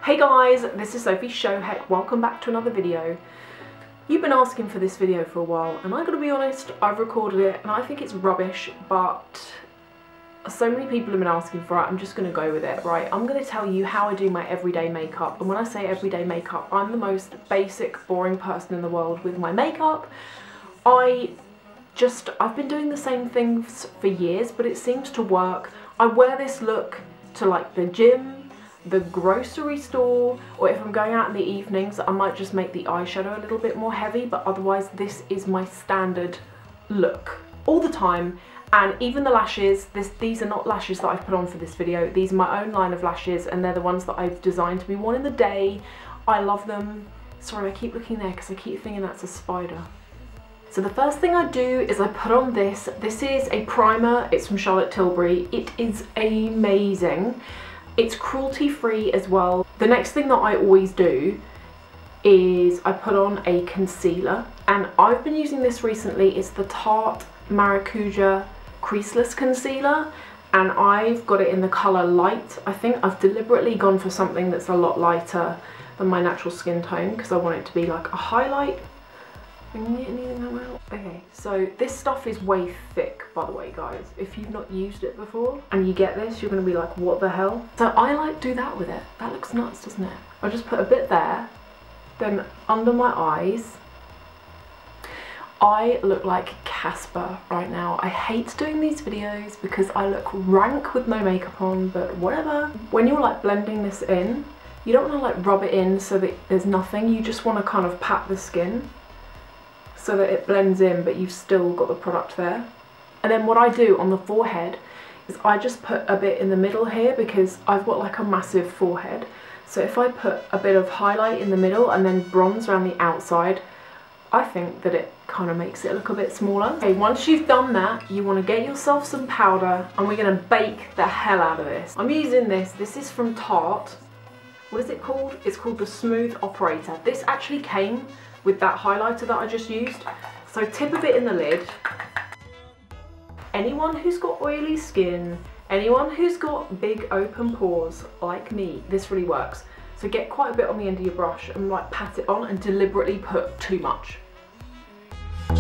Hey guys, this is Sophie Shohet. Welcome back to another video. You've been asking for this video for a while, and I'm gonna be honest, I've recorded it and I think it's rubbish, but so many people have been asking for it, I'm just gonna go with it, right? I'm gonna tell you how I do my everyday makeup, and when I say everyday makeup, I'm the most basic, boring person in the world with my makeup. I've been doing the same things for years, but it seems to work. I wear this look to like the gym, the grocery store, or if I'm going out in the evenings, I might just make the eyeshadow a little bit more heavy, but otherwise this is my standard look all the time. And even the lashes, these are not lashes that I've put on for this video, these are my own line of lashes, and they're the ones that I've designed to be worn in the day. I love them. Sorry, I keep looking there because I keep thinking that's a spider. So the first thing I do is I put on this. This is a primer, it's from Charlotte Tilbury. It is amazing. It's cruelty free as well. The next thing that I always do is I put on a concealer, and I've been using this recently. It's the Tarte Maracuja Creaseless concealer, and I've got it in the colour light. I think I've deliberately gone for something that's a lot lighter than my natural skin tone because I want it to be like a highlight. Okay, so this stuff is way thick, by the way, guys. If you've not used it before and you get this, you're gonna be like, what the hell? So I like do that with it. That looks nuts, doesn't it? I just put a bit there, then under my eyes. I look like Casper right now. I hate doing these videos because I look rank with no makeup on, but whatever. When you're like blending this in, you don't want to like rub it in so that there's nothing. You just want to kind of pat the skin so that it blends in, but you've still got the product there. And then what I do on the forehead is I just put a bit in the middle here because I've got like a massive forehead. So if I put a bit of highlight in the middle and then bronze around the outside, I think that it kind of makes it look a bit smaller. Okay, once you've done that, you want to get yourself some powder, and we're going to bake the hell out of this. I'm using this. This is from Tarte. What is it called? It's called the Smooth Operator. This actually came with that highlighter that I just used. So tip a bit in the lid. Anyone who's got oily skin, anyone who's got big open pores like me, this really works. So get quite a bit on the end of your brush and like pat it on, and deliberately put too much.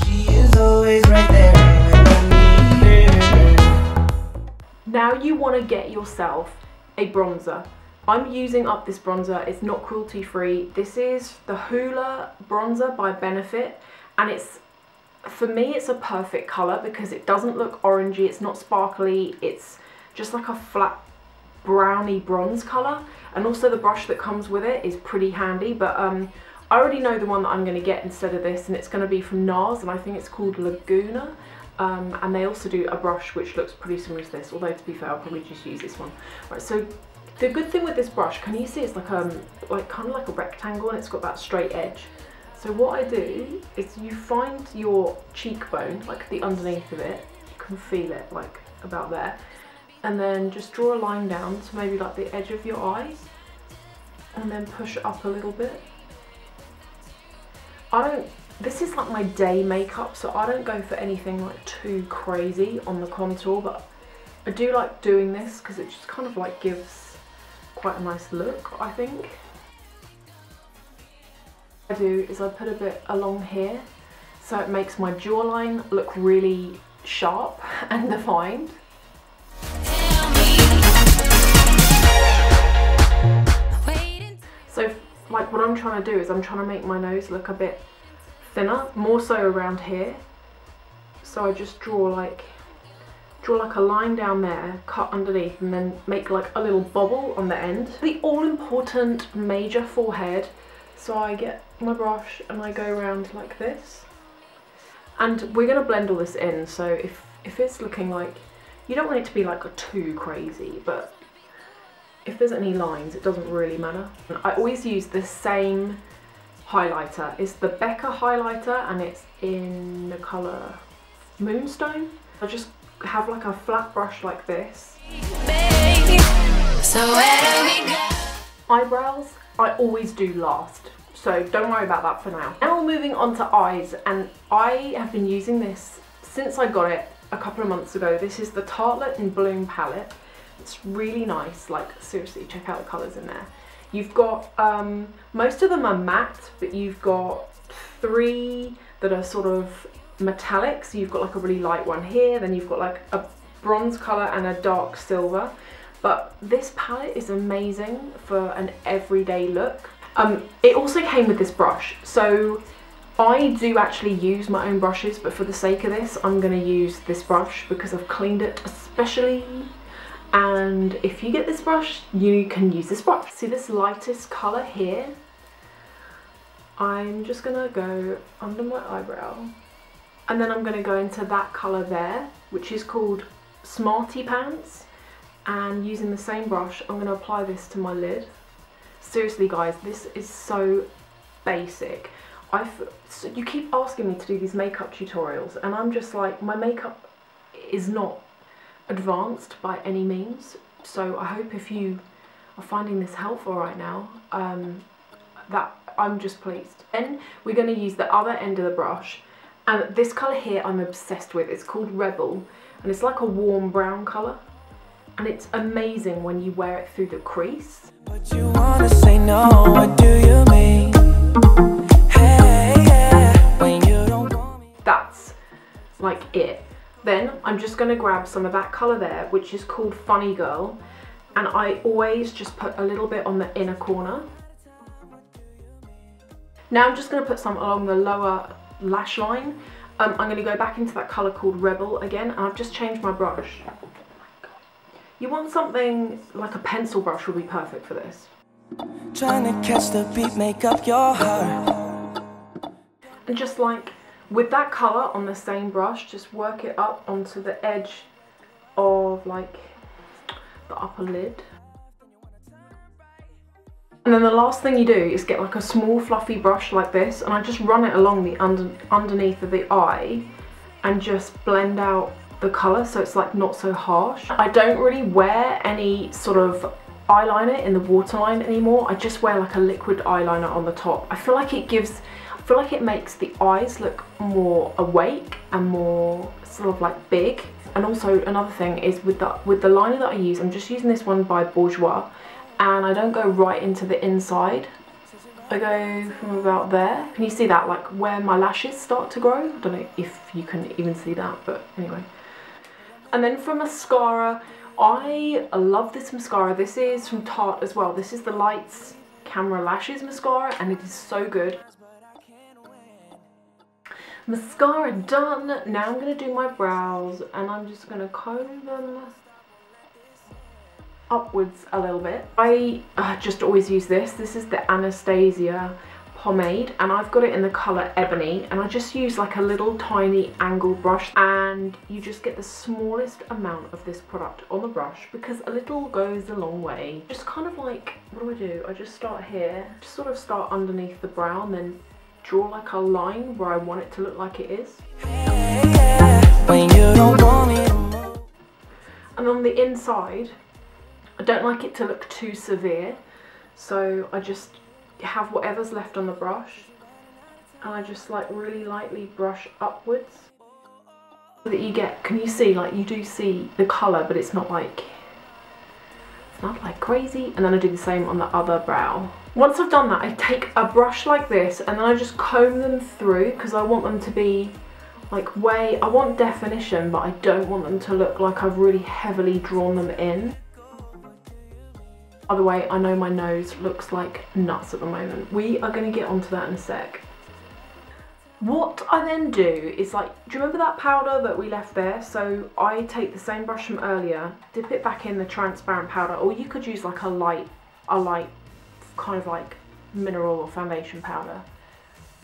She is always right there when I need her. Now you want to get yourself a bronzer. I'm using up this bronzer. It's not cruelty free. This is the Hoola Bronzer by Benefit, and it's, for me, it's a perfect colour because it doesn't look orangey, it's not sparkly, it's just like a flat browny bronze colour, and also the brush that comes with it is pretty handy. But I already know the one that I'm going to get instead of this, and it's going to be from NARS, and I think it's called Laguna. And they also do a brush which looks pretty similar to this, although to be fair I'll probably just use this one. Right, so the good thing with this brush, can you see it's like kind of like a rectangle, and it's got that straight edge. So what I do is you find your cheekbone, like the underneath of it, you can feel it like about there, and then just draw a line down to maybe like the edge of your eyes, and then push it up a little bit. This is like my day makeup, so I don't go for anything like too crazy on the contour, but I do like doing this because it just kind of like gives quite a nice look, I think. What I do is I put a bit along here so it makes my jawline look really sharp and defined. So like what I'm trying to do is I'm trying to make my nose look a bit thinner, more so around here. So I just draw like a line down there, cut underneath, and then make like a little bobble on the end. The all-important major forehead. So I get my brush and I go around like this. And we're going to blend all this in, so if it's looking like, you don't want it to be like too crazy, but if there's any lines, it doesn't really matter. I always use the same highlighter. It's the Becca highlighter, and it's in the colour Moonstone. I just have like a flat brush like this. So eyebrows, I always do last, so don't worry about that for now. Now we're moving on to eyes, and I have been using this since I got it a couple of months ago. This is the Tarte in Bloom palette. It's really nice, like seriously, check out the colours in there. You've got, most of them are matte, but you've got 3 that are sort of metallic. So you've got like a really light one here, then you've got like a bronze colour and a dark silver. But this palette is amazing for an everyday look. It also came with this brush. So I do actually use my own brushes, but for the sake of this, I'm going to use this brush because I've cleaned it especially. And if you get this brush, you can use this brush. See this lightest colour here? I'm just going to go under my eyebrow. And then I'm going to go into that colour there, which is called Smarty Pants. And using the same brush, I'm going to apply this to my lid. Seriously guys, this is so basic. You keep asking me to do these makeup tutorials, and I'm just like, my makeup is not advanced by any means. So I hope if you are finding this helpful right now, that I'm just pleased. Then we're going to use the other end of the brush. And this colour here I'm obsessed with. It's called Rebel, and it's like a warm brown colour. And it's amazing when you wear it through the crease. But you wanna say no, what do you mean? Hey, yeah, when you don't want me. That's like it. Then I'm just gonna grab some of that colour there, which is called Funny Girl. And I always just put a little bit on the inner corner. Now I'm just gonna put some along the lower lash line. I'm gonna go back into that colour called Rebel again, and I've just changed my brush. You want something like a pencil brush would be perfect for this. Trying to catch the beat, make up your heart. And just like with that colour on the same brush, just work it up onto the edge of like the upper lid. And then the last thing you do is get like a small fluffy brush like this, and I just run it along the underneath of the eye and just blend out the colour so it's like not so harsh. I don't really wear any sort of eyeliner in the waterline anymore. I just wear like a liquid eyeliner on the top. I feel like it makes the eyes look more awake and more sort of like big. And also another thing is with the liner that I use, I'm just using this one by Bourjois, and I don't go right into the inside. I go from about there. Can you see that, like where my lashes start to grow? I don't know if you can even see that, but anyway. And then for mascara, I love this mascara. This is from Tarte as well. This is the Lights Camera Lashes mascara, and it is so good. Mascara done. Now I'm going to do my brows, and I'm just going to comb them upwards a little bit. I just always use this. This is the Anastasia pomade, and I've got it in the colour Ebony, and I just use like a little tiny angle brush, and you just get the smallest amount of this product on the brush because a little goes a long way. Just kind of like, what do? I just start here, just sort of start underneath the brow, and then draw like a line where I want it to look like it is. And on the inside, I don't like it to look too severe, so I just have whatever's left on the brush, and I just like really lightly brush upwards so that you get, can you see, like you do see the colour, but it's not like crazy. And then I do the same on the other brow. Once I've done that, I take a brush like this, and then I just comb them through because I want them to be like I want definition, but I don't want them to look like I've really heavily drawn them in. By the way, I know my nose looks like nuts at the moment. We are going to get onto that in a sec. What I then do is like, do you remember that powder that we left there? So I take the same brush from earlier, dip it back in the transparent powder, or you could use like a light kind of like mineral or foundation powder.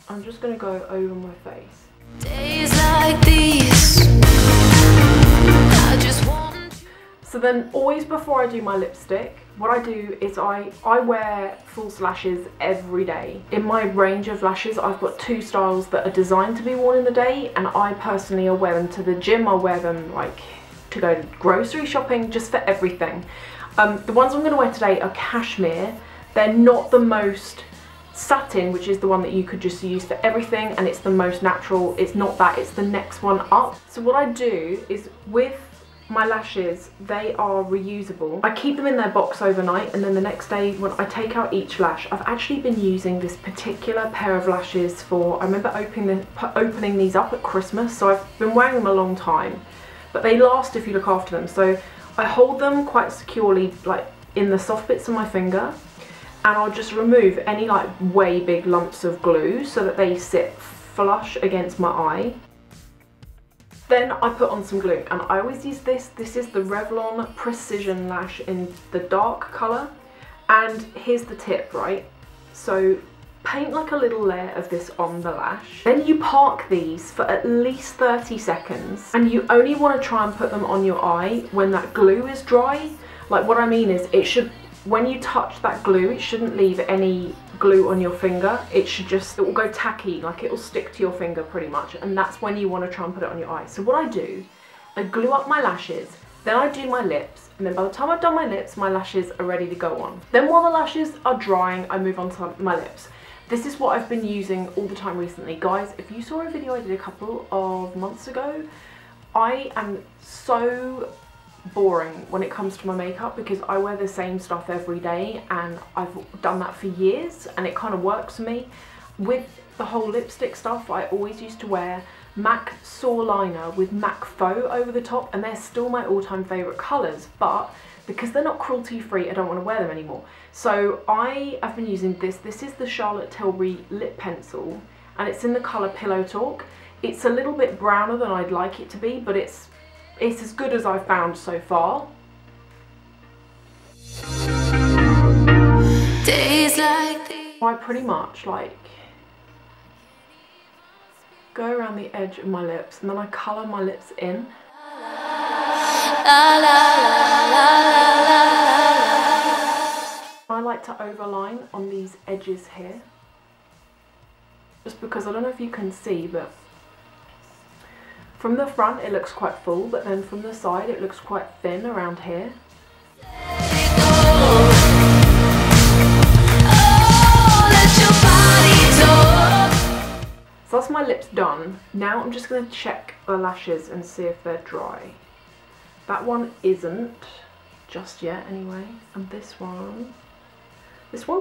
I'm just going to go over my face. Days like these, I just want... So then always before I do my lipstick, what I do is I wear false lashes every day. In my range of lashes, I've got 2 styles that are designed to be worn in the day, and I personally will wear them to the gym. I'll wear them like to go grocery shopping, just for everything. The ones I'm going to wear today are cashmere. They're not the most satin, which is the one that you could just use for everything, and it's the most natural. It's not that, it's the next one up. So what I do is with my lashes, they are reusable. I keep them in their box overnight, and then the next day when I take out each lash, I've actually been using this particular pair of lashes for, I remember opening these up at Christmas, so I've been wearing them a long time, but they last if you look after them. So I hold them quite securely, like in the soft bits of my finger, and I'll just remove any like way big lumps of glue so that they sit flush against my eye. Then I put on some glue, and I always use this. This is the Revlon Precision Lash in the dark colour. And here's the tip, right? So paint like a little layer of this on the lash. Then you park these for at least 30 seconds. And you only want to try and put them on your eye when that glue is dry. Like, what I mean is, it should, when you touch that glue, it shouldn't leave any glue on your finger. It should just, it will go tacky, like it will stick to your finger pretty much, and that's when you want to try and put it on your eye. So what I do, I glue up my lashes, then I do my lips, and then by the time I've done my lips, my lashes are ready to go on. Then while the lashes are drying, I move on to my lips. This is what I've been using all the time recently. Guys, if you saw a video I did a couple of months ago, I am so boring when it comes to my makeup because I wear the same stuff every day, and I've done that for years and it kind of works for me. With the whole lipstick stuff, I always used to wear MAC Soar Liner with MAC Faux over the top, and they're still my all-time favourite colours, but because they're not cruelty free, I don't want to wear them anymore. So I've been using this. This is the Charlotte Tilbury lip pencil, and it's in the colour Pillow Talk. It's a little bit browner than I'd like it to be, but it's as good as I've found so far. Days like these. I pretty much like go around the edge of my lips, and then I colour my lips in. I like to overline on these edges here, just because I don't know if you can see, but from the front it looks quite full, but then from the side it looks quite thin around here. So that's my lips done. Now I'm just going to check the lashes and see if they're dry. That one isn't just yet anyway, and this one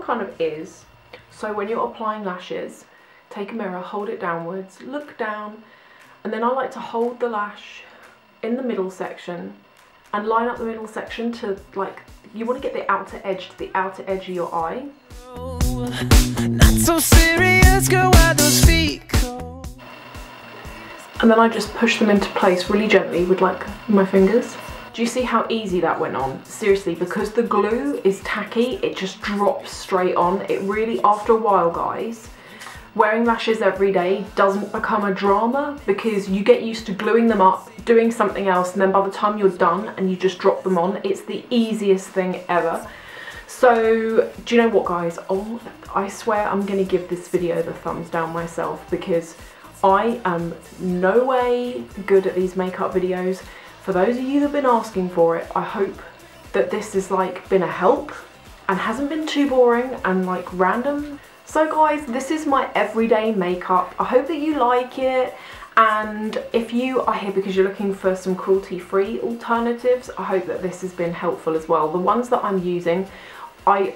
kind of is. So when you're applying lashes, take a mirror, hold it downwards, look down, and then I like to hold the lash in the middle section and line up the middle section to, like, you want to get the outer edge to the outer edge of your eye. Not so serious, girl, why those feet cold? And then I just push them into place really gently with like my fingers. Do you see how easy that went on? Seriously, because the glue is tacky, it just drops straight on. It really, after a while, guys, wearing lashes every day doesn't become a drama because you get used to gluing them up, doing something else, and then by the time you're done and you just drop them on, it's the easiest thing ever. So, do you know what, guys? Oh, I swear I'm going to give this video the thumbs down myself because I am no way good at these makeup videos. For those of you that have been asking for it, I hope that this has like been a help and hasn't been too boring and like random. So guys, this is my everyday makeup. I hope that you like it, and if you are here because you're looking for some cruelty-free alternatives, I hope that this has been helpful as well. The ones that I'm using, I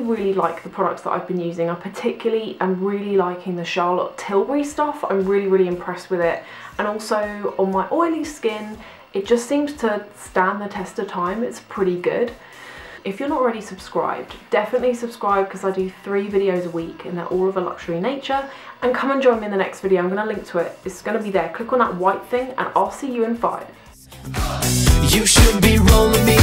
really like the products that I've been using. I particularly am really liking the Charlotte Tilbury stuff. I'm really impressed with it, and also on my oily skin, it just seems to stand the test of time. It's pretty good. If you're not already subscribed, definitely subscribe because I do 3 videos a week and they're all of a luxury nature. And come and join me in the next video. I'm going to link to it. It's going to be there. Click on that white thing and I'll see you in 5. You should be rolling me.